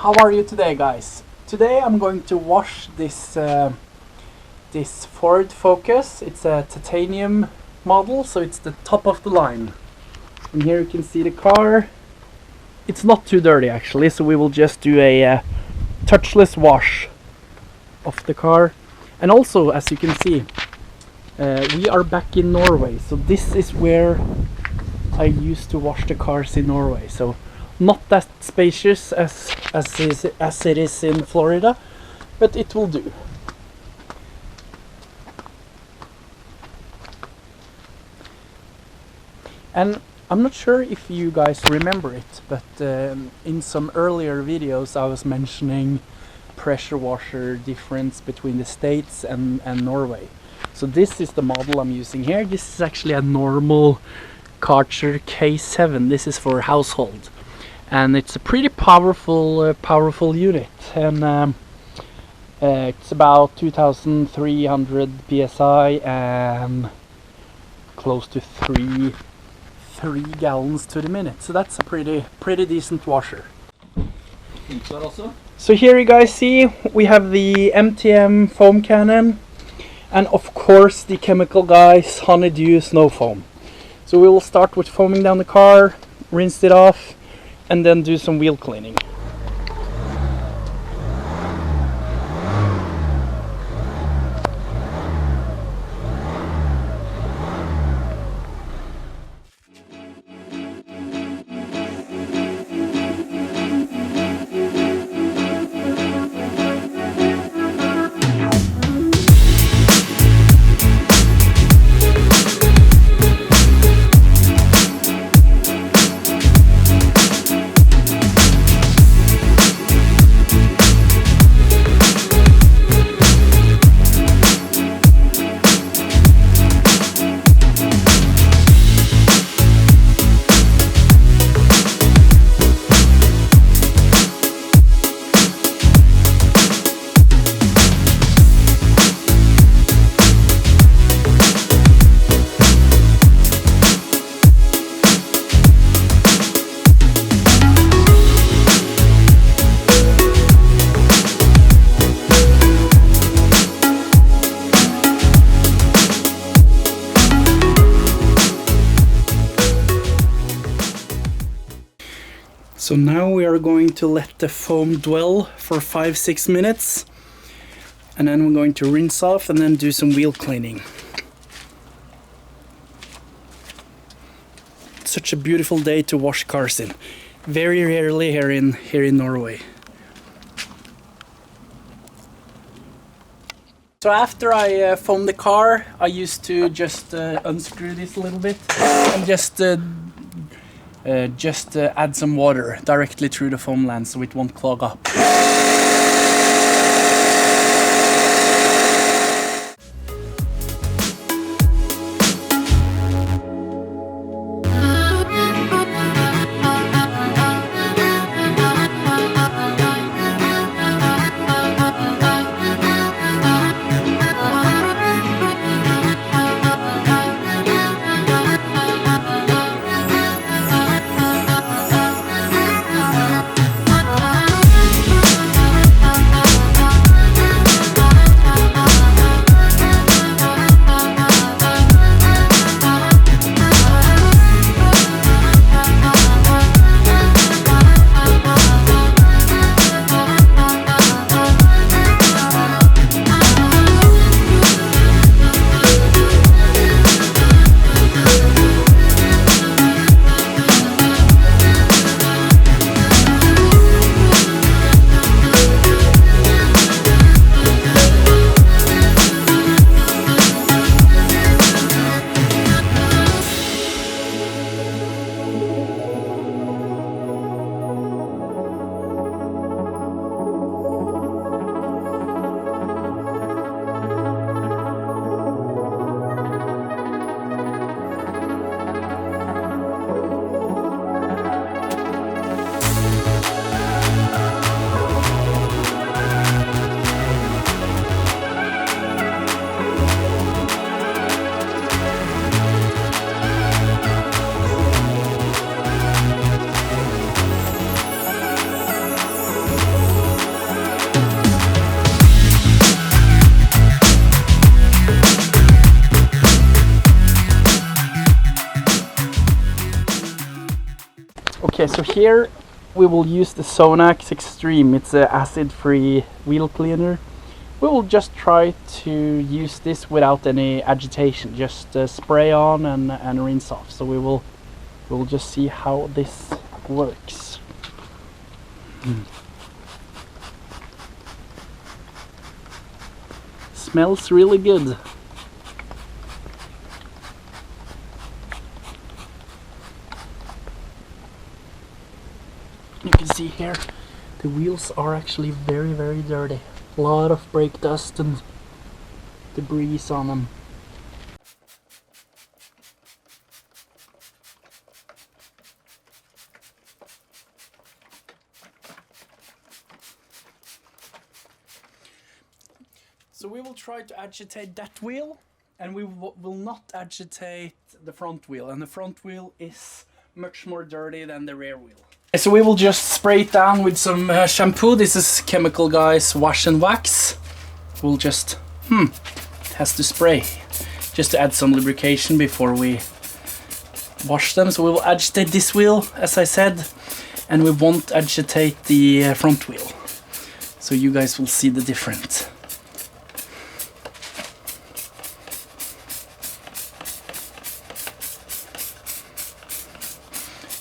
how are you today, guys? Today I'm going to wash this this Ford Focus. It's a titanium model, so it's the top of the line. And here you can see the car. It's not too dirty actually, so we will just do a touchless wash of the car. And also, as you can see, we are back in Norway, so this is where I used to wash the cars in Norway. So not that spacious as it is in Florida, but it will do. And I'm not sure if you guys remember it, but in some earlier videos I was mentioning pressure washer difference between the States and Norway. So this is the model I'm using here. This is actually a normal Karcher K7. This is for household, and it's a pretty powerful unit, and it's about 2,300 psi and close to 3 gallons to the minute. So that's a pretty decent washer. So here you guys see we have the MTM foam cannon, and of course the chemical guys, Honeydew Snow Foam. So we will start with foaming down the car, rinse it off, and then do some wheel cleaning. So now we are going to let the foam dwell for 5-6 minutes, and then we're going to rinse off and then do some wheel cleaning. It's such a beautiful day to wash cars in. Very rarely here in Norway. So after I foamed the car, I used to just unscrew this a little bit and just add some water directly through the foam lens so it won't clog up. Okay, so here we will use the Sonax Extreme. It's an acid-free wheel cleaner. We will just try to use this without any agitation, just spray on and rinse off. So we'll just see how this works. Smells really good. You can see here the wheels are actually very dirty. A lot of brake dust and debris on them. So we will try to agitate that wheel, and we will not agitate the front wheel, and the front wheel is much more dirty than the rear wheel. So we will just spray it down with some shampoo. This is Chemical Guys Wash and Wax. We'll just, it has to spray, just to add some lubrication before we wash them. So we will agitate this wheel, as I said, and we won't agitate the front wheel. So you guys will see the difference.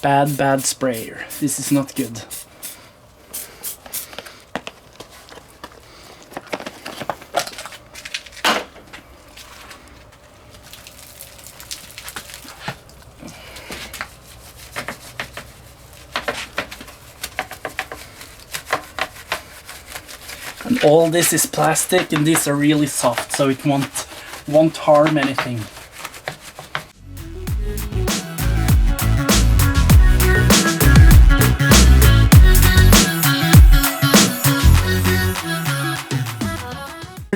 Bad sprayer. This is not good. And all this is plastic, and these are really soft, so it won't harm anything.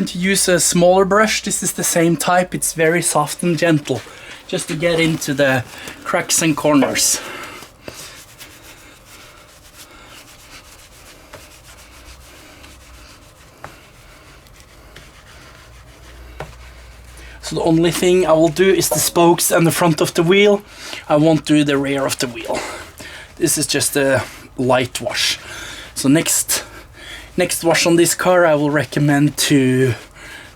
To use a smaller brush. This is the same type. It's very soft and gentle, just to get into the cracks and corners. So the only thing I will do is the spokes and the front of the wheel. I won't do the rear of the wheel. This is just a light wash. So next wash on this car, I will recommend to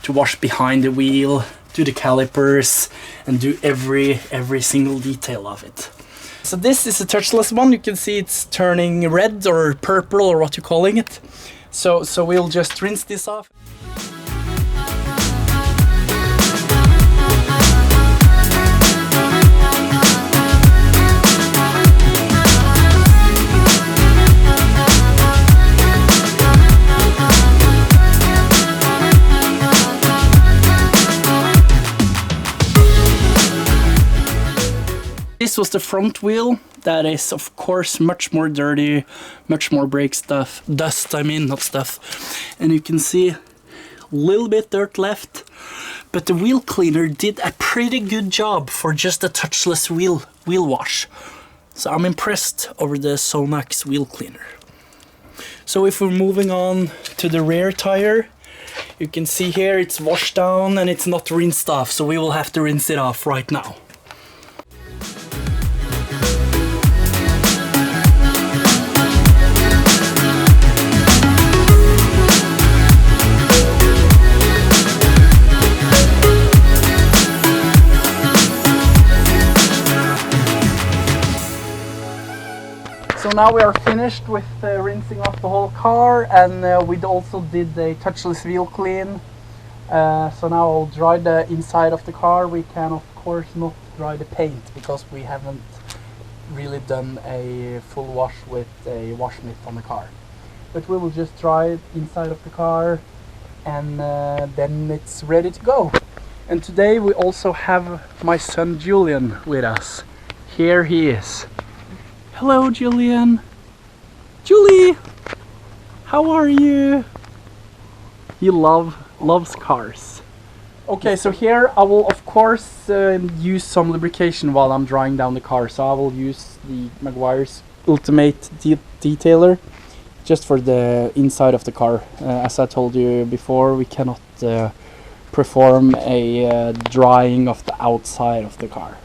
wash behind the wheel, do the calipers, and do every single detail of it. So this is a touchless one. You can see it's turning red or purple, or what you're calling it. So we'll just rinse this off. This was the front wheel. That is, of course, much more dirty, much more brake dust, I mean, not stuff. And you can see a little bit dirt left, but the wheel cleaner did a pretty good job for just a touchless wheel wash. So I'm impressed over the Sonax wheel cleaner. So if we're moving on to the rear tire, you can see here it's washed down and it's not rinsed off, so we will have to rinse it off right now. So now we are finished with rinsing off the whole car, and we also did a touchless wheel clean. So now I'll dry the inside of the car. We can of course not dry the paint because we haven't really done a full wash with a wash mitt on the car. But we will just dry it inside of the car, and then it's ready to go. And today we also have my son Julian with us. Here he is. Hello, Julian. Julie, how are you? He loves cars. Okay, so here I will of course use some lubrication while I'm drying down the car. So I will use the Meguiars Ultimate Detailer just for the inside of the car. As I told you before, we cannot perform a drying of the outside of the car.